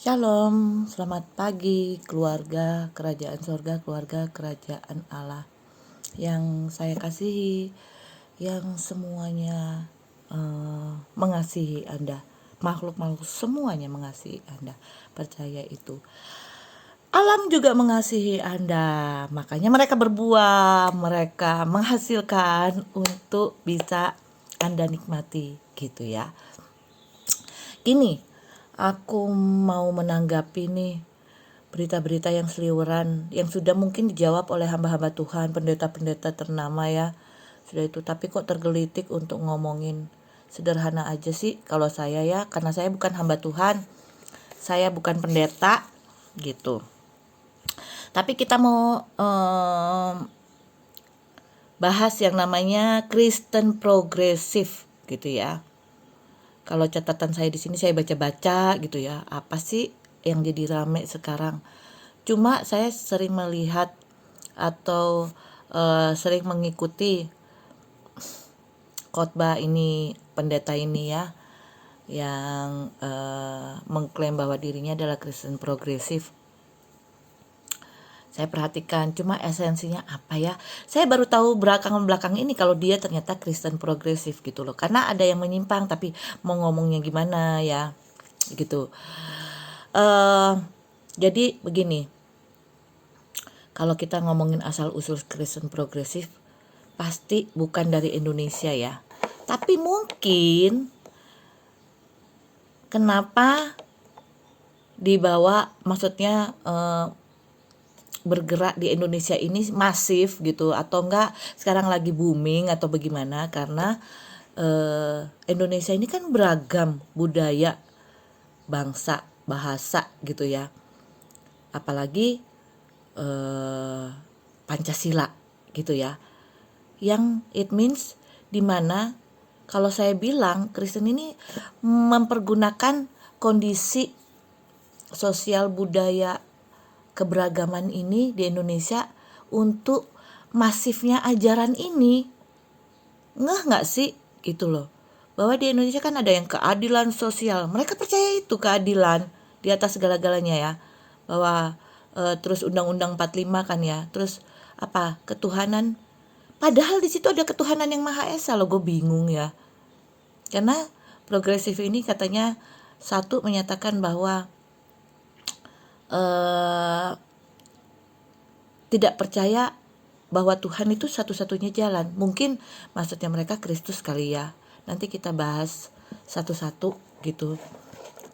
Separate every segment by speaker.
Speaker 1: Shalom, selamat pagi keluarga kerajaan sorga, keluarga kerajaan Allah yang saya kasihi, yang semuanya mengasihi Anda. Makhluk-makhluk semuanya mengasihi Anda, percaya itu. Alam juga mengasihi Anda, makanya mereka berbuah, mereka menghasilkan untuk bisa Anda nikmati gitu ya. Ini aku mau menanggapi nih berita-berita yang seliweran yang sudah mungkin dijawab oleh hamba-hamba Tuhan, pendeta-pendeta ternama ya. Sudah itu, tapi kok tergelitik untuk ngomongin. Sederhana aja sih kalau saya ya, karena saya bukan hamba Tuhan. Saya bukan pendeta gitu. Tapi kita mau bahas yang namanya Kristen progresif gitu ya. Kalau catatan saya di sini saya baca-baca gitu ya, apa sih yang jadi rame sekarang? Cuma saya sering melihat atau sering mengikuti khotbah ini, pendeta ini ya, yang mengklaim bahwa dirinya adalah Kristen progresif. Saya perhatikan, cuma esensinya apa ya? Saya baru tahu belakang ini kalau dia ternyata Kristen progresif gitu loh. Karena ada yang menyimpang, tapi mau ngomongnya gimana ya, gitu. Jadi begini, kalau kita ngomongin asal-usul Kristen progresif, pasti bukan dari Indonesia ya. Tapi mungkin kenapa dibawa, maksudnya bergerak di Indonesia ini masif gitu, atau enggak sekarang lagi booming atau bagaimana, karena Indonesia ini kan beragam budaya, bangsa, bahasa gitu ya, apalagi Pancasila gitu ya, yang it means dimana kalau saya bilang Kristen ini mempergunakan kondisi sosial budaya keberagaman ini di Indonesia untuk masifnya ajaran ini. Ngeh nggak sih gitu loh, bahwa di Indonesia kan ada yang keadilan sosial, mereka percaya itu keadilan di atas segala-galanya ya, bahwa terus Undang-Undang 45 kan ya, terus apa, ketuhanan, padahal di situ ada ketuhanan yang Maha Esa loh. Gue bingung ya, karena progresif ini katanya satu menyatakan bahwa tidak percaya bahwa Tuhan itu satu-satunya jalan. Mungkin maksudnya mereka Kristus kali ya. Nanti kita bahas satu-satu gitu.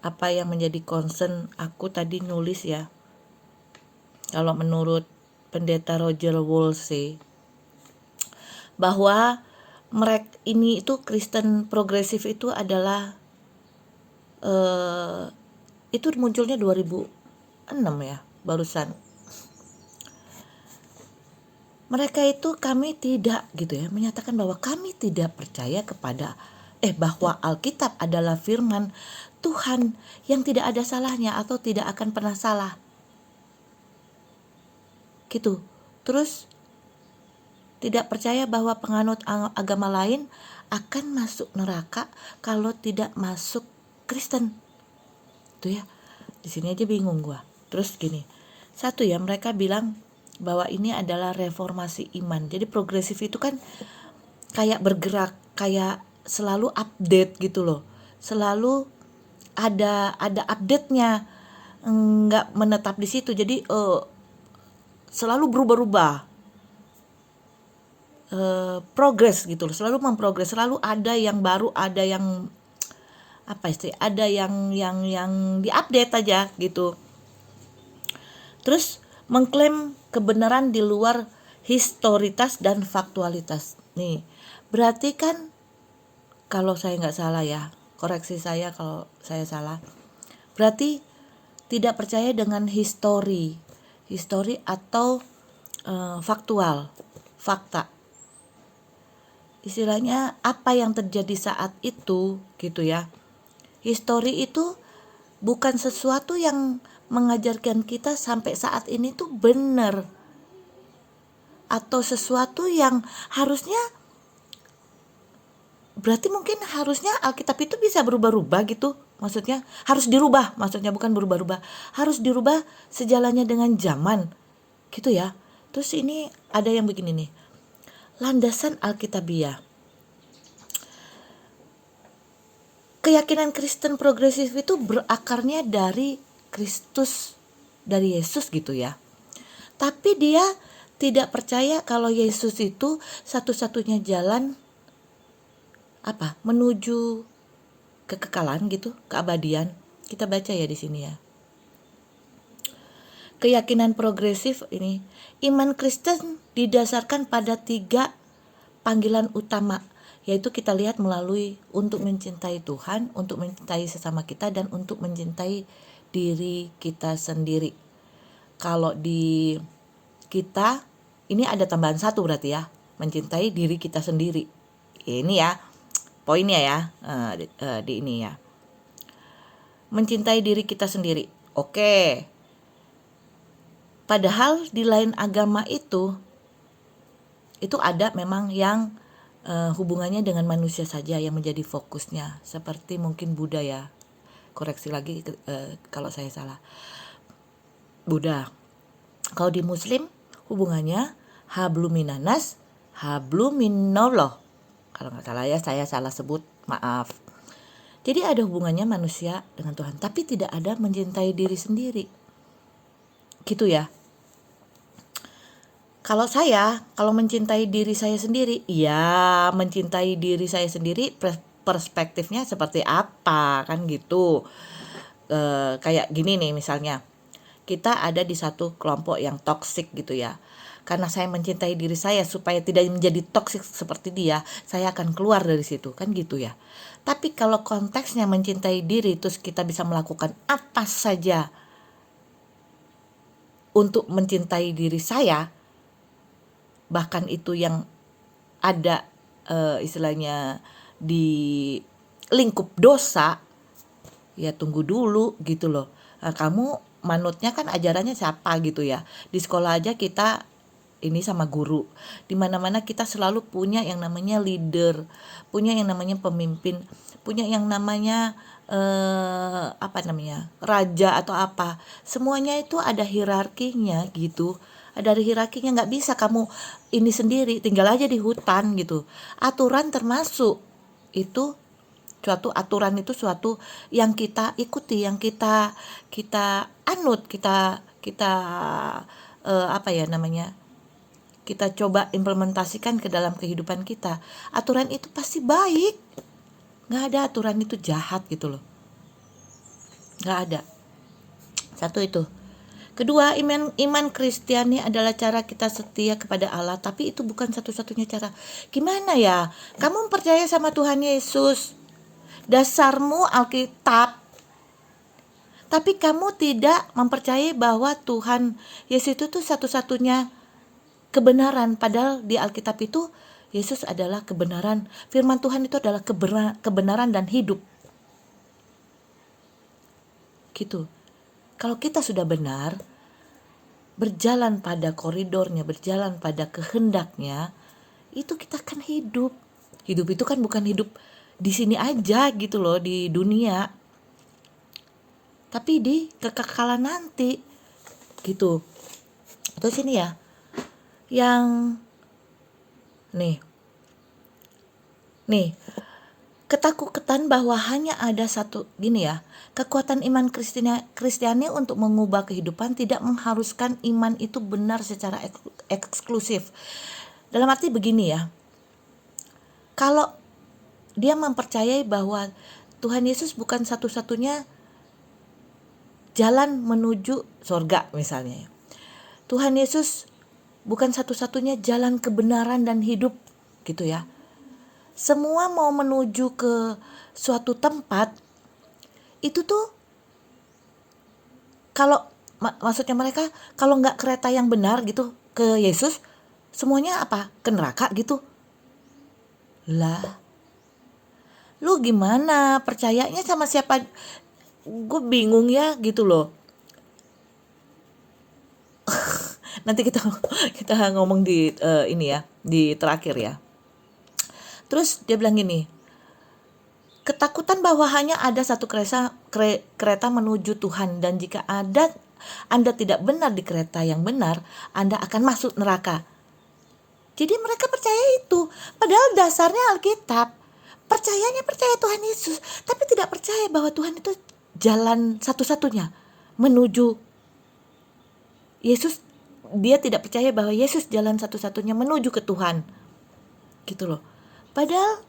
Speaker 1: Apa yang menjadi concern aku tadi nulis ya. Kalau menurut pendeta Roger Wolsey, bahwa mereka ini itu Kristen progresif itu adalah itu munculnya 2006 ya, barusan. Mereka itu kami tidak gitu ya, menyatakan bahwa kami tidak percaya kepada bahwa Alkitab adalah firman Tuhan yang tidak ada salahnya atau tidak akan pernah salah. Gitu. Terus tidak percaya bahwa penganut agama lain akan masuk neraka kalau tidak masuk Kristen. Tuh ya. Di sini aja bingung gua. Terus gini. Satu ya, mereka bilang bahwa ini adalah reformasi iman. Jadi progresif itu kan kayak bergerak, kayak selalu update gitu loh. Selalu ada update-nya. Enggak menetap di situ. Jadi selalu berubah-ubah. Progres gitu loh. Selalu memprogres, selalu ada yang baru, ada yang apa sih? Ada yang diupdate aja gitu. Terus mengklaim kebenaran di luar historitas dan faktualitas. Nih, berarti kan kalau saya nggak salah ya, koreksi saya kalau saya salah. Berarti tidak percaya dengan histori atau faktual, fakta. Istilahnya apa yang terjadi saat itu gitu ya. Histori itu bukan sesuatu yang mengajarkan kita sampai saat ini tuh benar, atau sesuatu yang harusnya, berarti mungkin harusnya Alkitab itu bisa berubah-ubah gitu. Maksudnya harus dirubah, maksudnya bukan berubah-ubah, harus dirubah sejalannya dengan zaman, gitu ya. Terus ini ada yang begini nih, landasan Alkitabiah. Keyakinan Kristen progresif itu berakarnya dari Kristus, dari Yesus gitu ya. Tapi dia tidak percaya kalau Yesus itu satu-satunya jalan menuju kekekalan gitu, keabadian. Kita baca ya di sini ya. Keyakinan progresif ini, iman Kristen didasarkan pada 3 panggilan utama, yaitu kita lihat melalui untuk mencintai Tuhan, untuk mencintai sesama kita, dan untuk mencintai diri kita sendiri. Kalau di kita ini ada tambahan 1 berarti ya, mencintai diri kita sendiri. Ini ya poinnya ya, di ini ya, mencintai diri kita sendiri. Oke. Padahal di lain agama itu ada memang yang hubungannya dengan manusia saja yang menjadi fokusnya, seperti mungkin Buddha ya. Koreksi lagi kalau saya salah. Buddha. Kalau di Muslim hubungannya habluminanas, habluminallah. Kalau nggak salah ya, saya salah sebut, maaf. Jadi ada hubungannya manusia dengan Tuhan, tapi tidak ada mencintai diri sendiri. Gitu ya. Kalau mencintai diri saya sendiri, ya mencintai diri saya sendiri perspektifnya seperti apa kan gitu. Kayak gini nih misalnya, kita ada di satu kelompok yang toksik gitu ya. Karena saya mencintai diri saya supaya tidak menjadi toksik seperti dia, saya akan keluar dari situ kan gitu ya. Tapi kalau konteksnya mencintai diri, terus kita bisa melakukan apa saja untuk mencintai diri saya, bahkan itu yang ada istilahnya di lingkup dosa, ya tunggu dulu gitu loh. Nah, kamu manutnya kan ajarannya siapa gitu ya. Di sekolah aja kita ini sama guru, di mana-mana kita selalu punya yang namanya leader, punya yang namanya pemimpin, punya yang namanya raja atau apa. Semuanya itu ada hierarkinya gitu. Ada hierarkinya, nggak bisa kamu ini sendiri, tinggal aja di hutan gitu. Aturan termasuk itu, suatu aturan itu suatu yang kita ikuti, yang kita anut, kita kita coba implementasikan ke dalam kehidupan kita. Aturan itu pasti baik, nggak ada aturan itu jahat gitu loh, nggak ada. Satu itu. Kedua, iman Kristiani adalah cara kita setia kepada Allah, tapi itu bukan satu-satunya cara. Gimana ya? Kamu percaya sama Tuhan Yesus, dasarmu Alkitab, tapi kamu tidak mempercayai bahwa Tuhan Yesus itu tuh satu-satunya kebenaran. Padahal di Alkitab itu Yesus adalah kebenaran. Firman Tuhan itu adalah kebenaran dan hidup. Gitu. Kalau kita sudah benar, berjalan pada koridornya, berjalan pada kehendaknya, itu kita akan hidup. Hidup itu kan bukan hidup di sini aja gitu loh, di dunia, tapi di kekekalan nanti gitu. Terus ini ya, yang nih ketakutan bahwa hanya ada satu, gini ya, kekuatan iman Kristiani untuk mengubah kehidupan tidak mengharuskan iman itu benar secara eksklusif. Dalam arti begini ya, kalau dia mempercayai bahwa Tuhan Yesus bukan satu-satunya jalan menuju surga misalnya, Tuhan Yesus bukan satu-satunya jalan kebenaran dan hidup gitu ya. Semua mau menuju ke suatu tempat itu tuh, kalau maksudnya mereka kalau nggak kereta yang benar gitu ke Yesus, semuanya apa? Ke neraka gitu. Lah, lu gimana percayanya sama siapa? Gue bingung ya gitu loh. Nanti kita ngomong di ini ya, di terakhir ya. Terus dia bilang gini, Ketakutan bahwa hanya ada satu kereta menuju Tuhan, dan jika Anda tidak benar di kereta yang benar, Anda akan masuk neraka. Jadi mereka percaya itu, padahal dasarnya Alkitab. Percaya Tuhan Yesus, tapi tidak percaya bahwa Tuhan itu jalan satu-satunya menuju Yesus. Dia tidak percaya bahwa Yesus jalan satu-satunya menuju ke Tuhan. Gitu loh. Padahal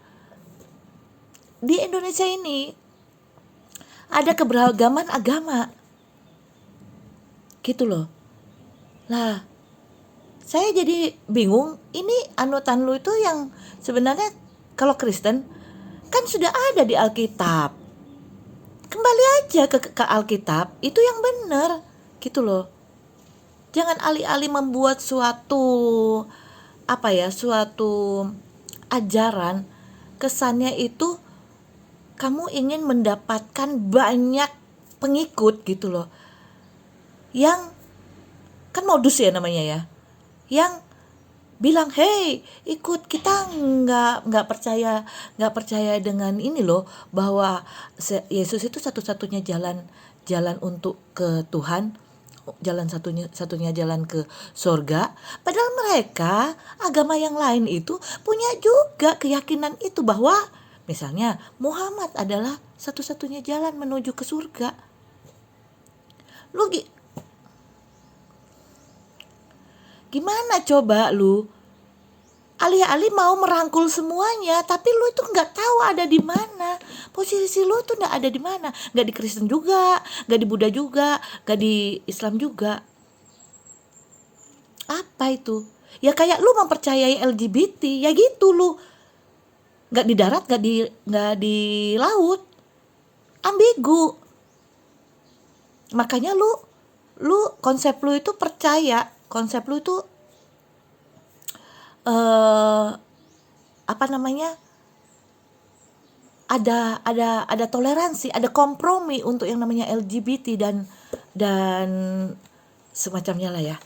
Speaker 1: di Indonesia ini ada keberagaman agama. Gitu loh. Lah, saya jadi bingung, ini anutan lu itu yang sebenarnya kalau Kristen kan sudah ada di Alkitab. Kembali aja ke Alkitab, itu yang benar. Gitu loh. Jangan alih-alih membuat suatu ajaran, kesannya itu kamu ingin mendapatkan banyak pengikut gitu loh. Yang kan modus ya namanya ya. Yang bilang, "Hey, ikut kita, nggak percaya dengan ini loh, bahwa Yesus itu satu-satunya jalan untuk ke Tuhan, jalan satunya jalan ke surga." Padahal mereka agama yang lain itu punya juga keyakinan itu, bahwa misalnya Muhammad adalah satu-satunya jalan menuju ke surga. Lu gimana coba lu? Alih-alih mau merangkul semuanya, tapi lu itu nggak tahu ada di mana. Posisi lu tuh nggak ada di mana. Nggak di Kristen juga, nggak di Buddha juga, nggak di Islam juga. Apa itu? Ya kayak lu mempercayai LGBT, ya gitu lu. Nggak di darat, nggak di laut. Ambigu. Makanya lu konsep lu itu percaya, konsep lu itu ada toleransi, ada kompromi untuk yang namanya LGBT dan semacamnya lah ya.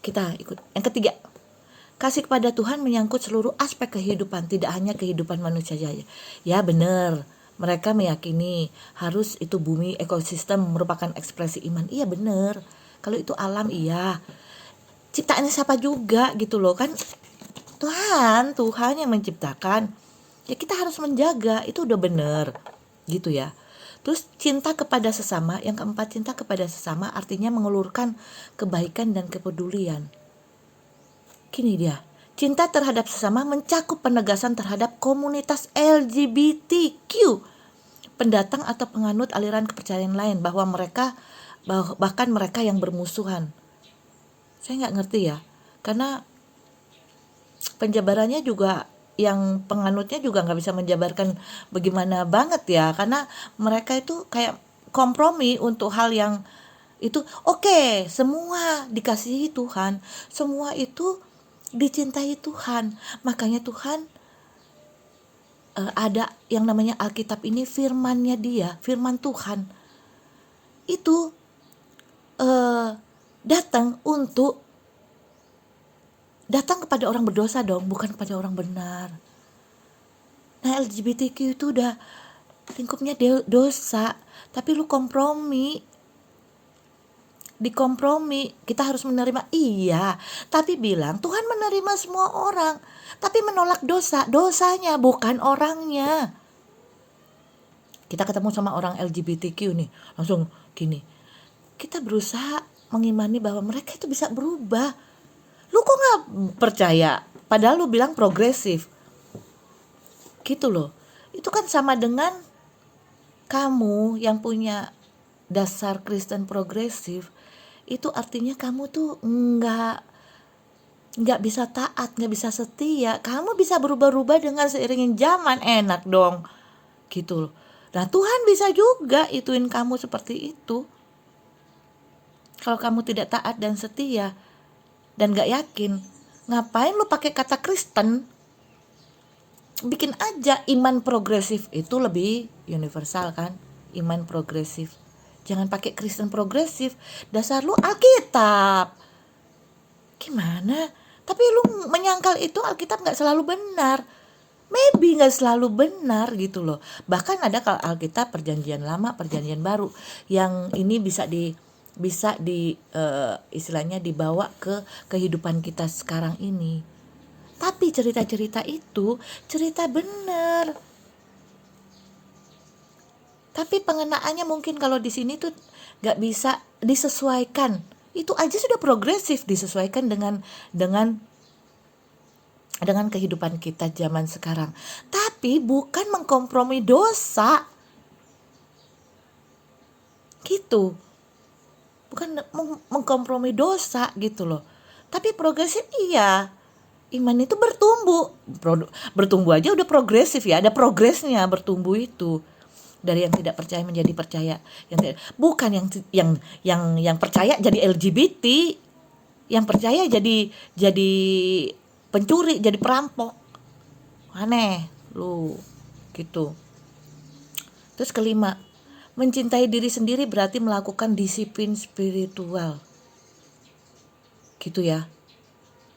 Speaker 1: Kita ikut. Yang ketiga, kasih kepada Tuhan menyangkut seluruh aspek kehidupan, tidak hanya kehidupan manusia saja. Ya benar, mereka meyakini harus itu bumi, ekosistem merupakan ekspresi iman. Iya benar. Kalau itu alam, iya. Ciptaannya siapa juga gitu loh kan. Tuhan yang menciptakan. Ya kita harus menjaga, itu udah benar. Gitu ya. Terus cinta kepada sesama, yang keempat, cinta kepada sesama artinya mengulurkan kebaikan dan kepedulian. Gini dia, cinta terhadap sesama mencakup penegasan terhadap komunitas LGBTQ, pendatang atau penganut aliran kepercayaan lain, bahkan mereka yang bermusuhan. Saya nggak ngerti ya, karena penjabarannya juga, yang penganutnya juga nggak bisa menjabarkan bagaimana banget ya, karena mereka itu kayak kompromi untuk hal yang itu. Oke, semua dikasihi Tuhan, semua itu dicintai Tuhan, makanya Tuhan ada yang namanya Alkitab ini, firmannya dia, firman Tuhan itu datang kepada orang berdosa dong, bukan kepada orang benar. Nah LGBTQ itu udah lingkupnya dosa, tapi lu dikompromi, kita harus menerima, iya, tapi bilang Tuhan menerima semua orang, tapi menolak dosanya, bukan orangnya. Kita ketemu sama orang LGBTQ nih, langsung gini, kita berusaha mengimani bahwa mereka itu bisa berubah. Lu kok gak percaya? Padahal lu bilang progresif. Gitu loh. Itu kan sama dengan kamu yang punya dasar Kristen progresif. Itu artinya kamu tuh nggak bisa taat, nggak bisa setia. Kamu bisa berubah-ubah dengan seiringnya zaman, enak dong. Gitu loh. Nah Tuhan bisa juga ituin kamu seperti itu. Kalau kamu tidak taat dan setia dan gak yakin, ngapain lu pakai kata Kristen? Bikin aja iman progresif, itu lebih universal kan, iman progresif. Jangan pakai Kristen progresif, dasar lu Alkitab. Gimana? Tapi lu menyangkal itu Alkitab gak selalu benar. maybe nggak selalu benar gitu loh. Bahkan ada kalau Alkitab perjanjian lama, perjanjian baru yang ini istilahnya dibawa ke kehidupan kita sekarang ini. Tapi cerita-cerita itu cerita benar. Tapi pengenaannya mungkin kalau di sini tuh nggak bisa disesuaikan. Itu aja sudah progresif disesuaikan dengan kehidupan kita zaman sekarang. Tapi bukan mengkompromi dosa. Gitu. Bukan mengkompromi dosa gitu loh. Tapi progresif iya. Iman itu bertumbuh aja udah progresif ya, ada progresnya bertumbuh itu. Dari yang tidak percaya menjadi percaya, bukan yang percaya jadi LGBT, yang percaya jadi pencuri, jadi perampok. Aneh lu gitu. Terus kelima, mencintai diri sendiri berarti melakukan disiplin spiritual. Gitu ya.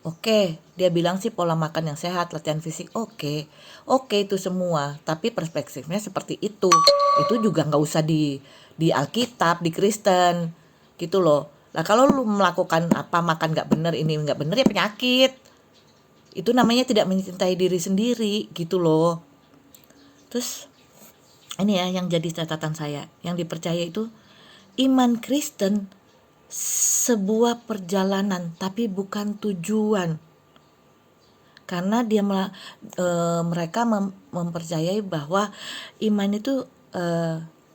Speaker 1: Oke, dia bilang sih pola makan yang sehat, latihan fisik, oke itu semua. Tapi perspektifnya seperti itu juga nggak usah di Alkitab, di Kristen, gitu loh. Nah kalau lu melakukan makan nggak bener, ini nggak bener ya penyakit. Itu namanya tidak mencintai diri sendiri, gitu loh. Terus ini ya yang jadi catatan saya, yang dipercaya itu iman Kristen sebuah perjalanan tapi bukan tujuan, karena mereka mempercayai bahwa iman itu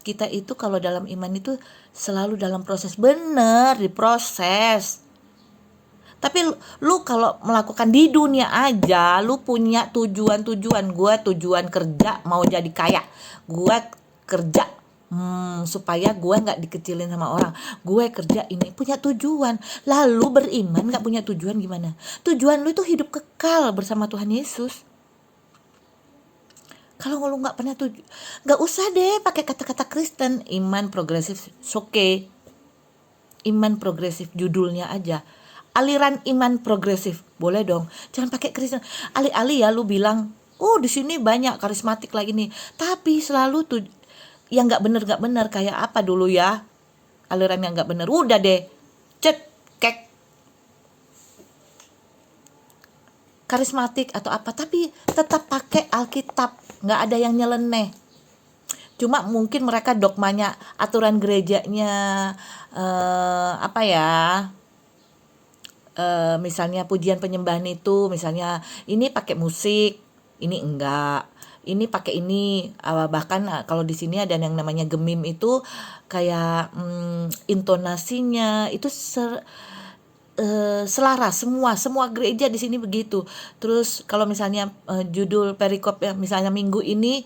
Speaker 1: kita itu kalau dalam iman itu selalu dalam proses, benar diproses. Tapi lu kalau melakukan di dunia aja lu punya tujuan. Gue tujuan kerja mau jadi kaya, gue kerja supaya gue nggak dikecilin sama orang, gue kerja ini punya tujuan. Lalu beriman nggak punya tujuan gimana? Tujuan lu itu hidup kekal bersama Tuhan Yesus. Kalau lu nggak pernah nggak usah deh pakai kata-kata Kristen. Iman progresif, oke. Iman progresif judulnya aja, aliran iman progresif, boleh dong. Jangan pakai Kristen. Alih-alih ya lu bilang, oh di sini banyak karismatik lagi nih, tapi selalu yang nggak bener kayak apa dulu ya, aliran yang nggak bener, udah deh cekek karismatik atau apa, tapi tetap pakai Alkitab, nggak ada yang nyeleneh. Cuma mungkin mereka dogmanya, aturan gerejanya misalnya pujian penyembahan itu, misalnya ini pakai musik, ini enggak, ini pakai ini, bahkan kalau di sini ada yang namanya gemim itu kayak intonasinya itu selaras, semua gereja di sini begitu. Terus kalau misalnya judul perikop misalnya minggu ini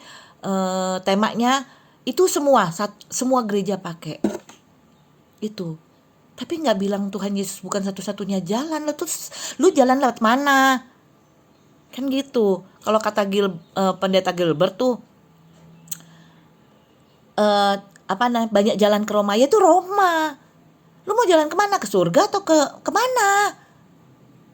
Speaker 1: temanya itu semua gereja pakai itu. Tapi nggak bilang Tuhan Yesus bukan satu-satunya jalan. Lu jalan lewat mana? Kan gitu. Kalau kata pendeta Gilbert tuh banyak jalan ke Roma. Ya itu Roma. Lu mau jalan kemana? Ke surga atau ke mana?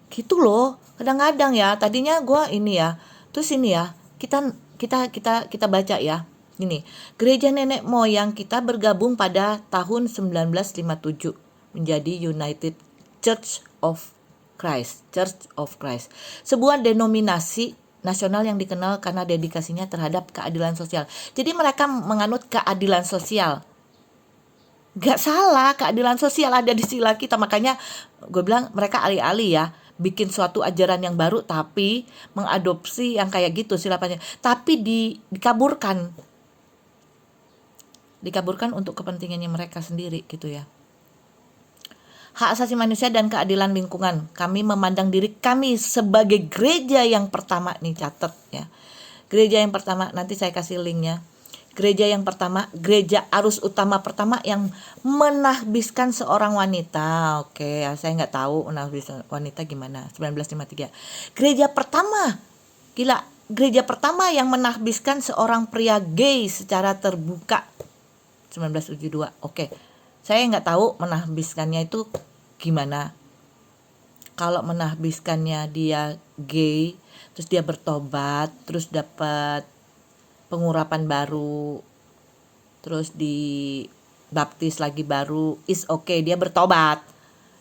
Speaker 1: Gitu loh. Kadang-kadang ya. Tadinya gue ini ya. Terus ini ya. Kita baca ya. Ini. Gereja nenek moyang kita bergabung pada tahun 1957. Menjadi United Church of Christ. Sebuah denominasi nasional yang dikenal karena dedikasinya terhadap keadilan sosial. Jadi mereka menganut keadilan sosial. Gak salah, keadilan sosial ada di sila kita. Makanya gue bilang mereka alih-alih ya bikin suatu ajaran yang baru, tapi mengadopsi yang kayak gitu silapannya. Tapi dikaburkan untuk kepentingannya mereka sendiri gitu ya. Hak asasi manusia dan keadilan lingkungan. Kami memandang diri kami sebagai gereja yang pertama, nih catat ya. Gereja yang pertama, nanti saya kasih linknya. Gereja yang pertama, gereja arus utama pertama yang menahbiskan seorang wanita. Oke, saya nggak tahu menahbiskan wanita gimana. 1953. Gereja pertama, gila, gereja pertama yang menahbiskan seorang pria gay secara terbuka. 1972. Oke. Saya nggak tahu menahbiskannya itu gimana. kalau menahbiskannya dia gay, terus dia bertobat, terus dapat pengurapan baru, terus dibaptis lagi baru, is okay, dia bertobat.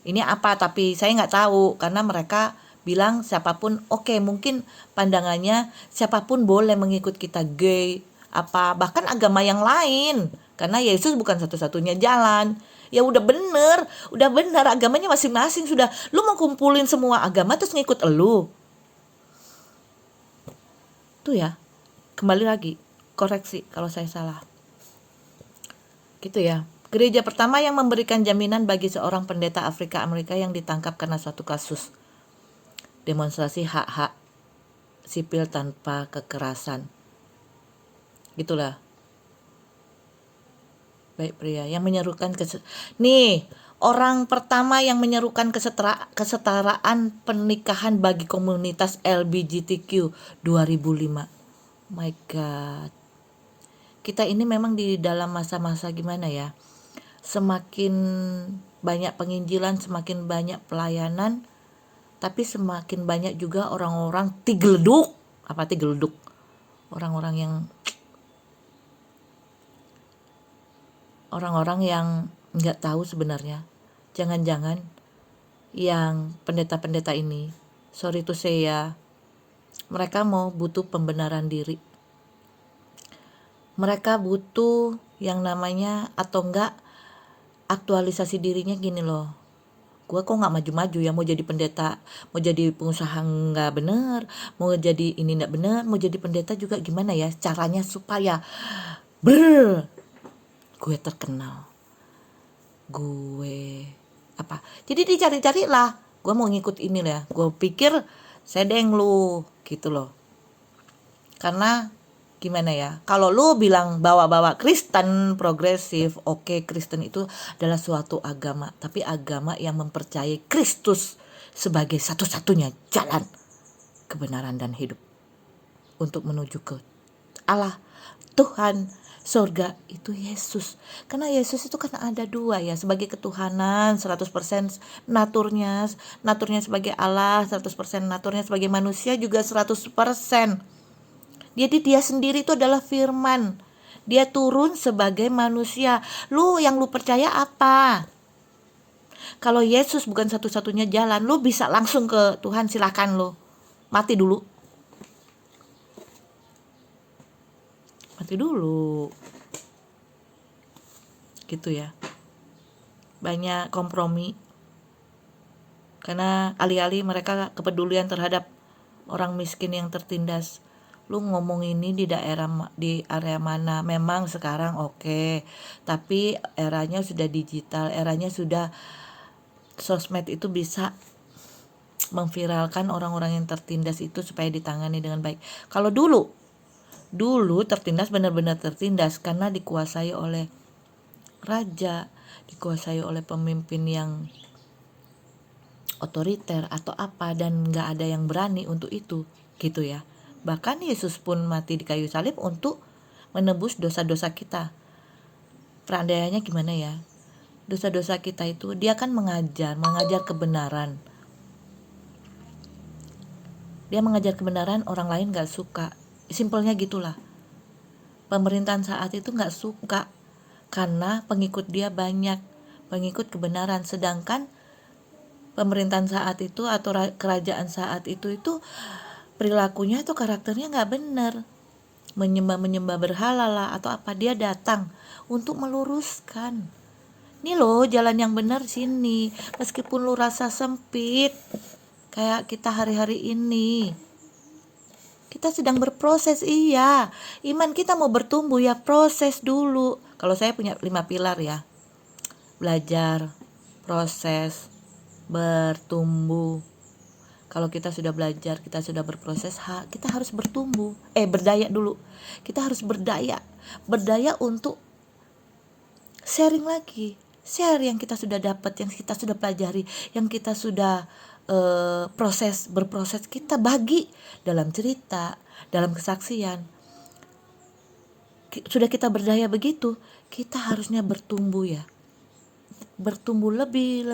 Speaker 1: Ini apa? Tapi saya nggak tahu, karena mereka bilang siapapun oke, mungkin pandangannya siapapun boleh mengikut kita, gay, apa bahkan agama yang lain, karena Yesus bukan satu-satunya jalan. Ya udah bener agamanya masing-masing. Sudah, lu mau kumpulin semua agama terus ngikut elu tuh ya. Kembali lagi, koreksi kalau saya salah, gitu ya. Gereja pertama yang memberikan jaminan bagi seorang pendeta Afrika Amerika yang ditangkap karena suatu kasus demonstrasi hak-hak sipil tanpa kekerasan. Gitulah. Baik pria yang menyerukan nih, orang pertama yang menyerukan kesetaraan pernikahan bagi komunitas LGBTQ 2005. My God. Kita ini memang di dalam masa-masa gimana ya? Semakin banyak penginjilan, semakin banyak pelayanan, tapi semakin banyak juga orang-orang tigeleduk. Apa tigeleduk? Orang-orang yang nggak tahu sebenarnya. Jangan-jangan yang pendeta-pendeta ini, sorry to say ya, mereka butuh pembenaran diri. Mereka butuh yang namanya, atau enggak, aktualisasi dirinya gini loh. Gue kok gak maju-maju ya, mau jadi pendeta, mau jadi pengusaha gak bener, mau jadi ini gak bener, mau jadi pendeta juga gimana ya caranya supaya gue terkenal, gue apa, jadi dicari-cari lah, gue mau ngikut ini lah, gue pikir sedeng lu gitu loh. Karena gimana ya, kalau lu bilang bawa-bawa Kristen progresif, oke, Kristen itu adalah suatu agama, tapi agama yang mempercayai Kristus sebagai satu-satunya jalan kebenaran dan hidup untuk menuju ke Allah, Tuhan, surga, itu Yesus. Karena Yesus itu kan ada dua ya, sebagai ketuhanan 100% naturnya sebagai Allah, 100% naturnya sebagai manusia juga 100%. Jadi dia sendiri itu adalah firman. Dia turun sebagai manusia. Yang lu percaya apa? Kalau Yesus bukan satu-satunya jalan, lu bisa langsung ke Tuhan, silakan lu. Mati dulu. Gitu ya. Banyak kompromi. Karena alih-alih mereka kepedulian terhadap orang miskin yang tertindas. Lu ngomong ini di area mana? Memang sekarang oke, tapi eranya sudah digital, eranya sudah sosmed itu bisa memviralkan orang-orang yang tertindas itu supaya ditangani dengan baik. Kalau dulu tertindas benar-benar tertindas karena dikuasai oleh raja, dikuasai oleh pemimpin yang otoriter atau apa, dan nggak ada yang berani untuk itu, gitu ya. Bahkan Yesus pun mati di kayu salib untuk menebus dosa-dosa kita. Perandaiannya gimana ya? Dosa-dosa kita itu dia kan mengajar kebenaran. Dia mengajar kebenaran, orang lain gak suka. Simpelnya gitulah. Pemerintahan saat itu gak suka karena pengikut dia banyak, pengikut kebenaran. Sedangkan pemerintahan saat itu atau kerajaan saat itu perilakunya atau karakternya gak benar, menyembah berhala lah atau apa. Dia datang untuk meluruskan, nih loh jalan yang benar sini, meskipun lu rasa sempit. Kayak kita hari-hari ini, kita sedang berproses, iya, iman kita mau bertumbuh ya, proses dulu. Kalau saya punya 5 pilar ya: belajar, proses, bertumbuh. Kalau kita sudah belajar, kita sudah berproses, kita harus bertumbuh. Berdaya dulu. Kita harus berdaya untuk sharing lagi. Share yang kita sudah dapat, yang kita sudah pelajari, yang kita sudah berproses, kita bagi dalam cerita, dalam kesaksian. Sudah kita berdaya begitu, kita harusnya bertumbuh ya. bertumbuh lebih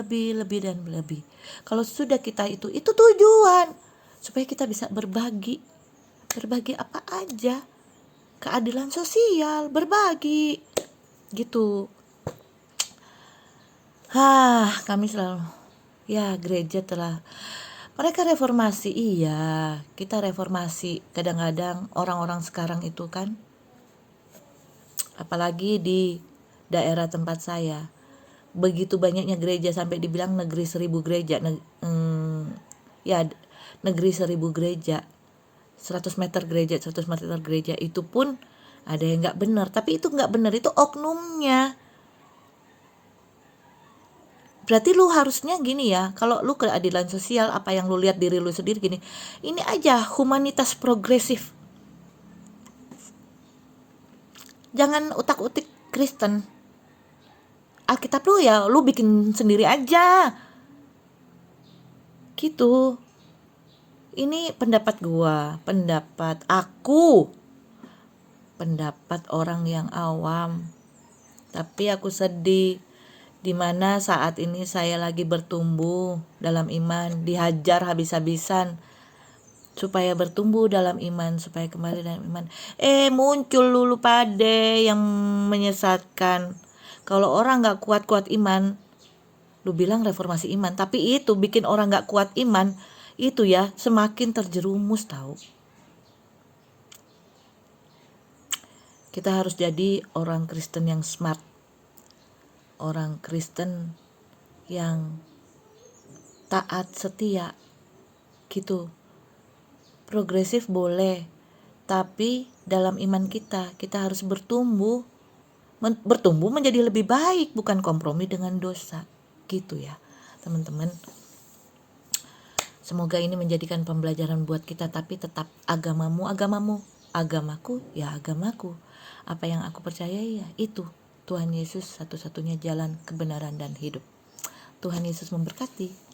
Speaker 1: dan lebih. Kalau sudah kita itu tujuan supaya kita bisa berbagi apa aja, keadilan sosial, berbagi gitu. Kami selalu gereja telah mereka reformasi, iya kita reformasi. Kadang-kadang orang-orang sekarang itu kan, apalagi di daerah tempat saya, begitu banyaknya gereja sampai dibilang negeri 1000 gereja. Negeri 1000 gereja, 100 meter gereja itu pun ada yang nggak benar. Tapi itu nggak benar, itu oknumnya. Berarti lu harusnya gini ya, kalau lu keadilan sosial, apa yang lu lihat diri lu sendiri gini, ini aja humanitas progresif. Jangan utak-utik Kristen. Alkitab lu ya lu bikin sendiri aja. Gitu. Ini pendapat gua, pendapat aku. Pendapat orang yang awam. Tapi aku sedih dimana saat ini saya lagi bertumbuh dalam iman, dihajar habis-habisan supaya bertumbuh dalam iman, supaya kembali dalam iman. Muncul dulu pade yang menyesatkan. Kalau orang gak kuat-kuat iman, lu bilang reformasi iman, tapi itu bikin orang gak kuat iman, itu ya semakin terjerumus tahu. Kita harus jadi orang Kristen yang smart, orang Kristen yang taat, setia gitu. Progresif boleh, tapi dalam iman kita harus bertumbuh menjadi lebih baik, bukan kompromi dengan dosa gitu ya teman-teman. Semoga ini menjadikan pembelajaran buat kita, tapi tetap agamamu, agamaku ya agamaku. Apa yang aku percayai ya itu. Tuhan Yesus satu-satunya jalan kebenaran dan hidup. Tuhan Yesus memberkati.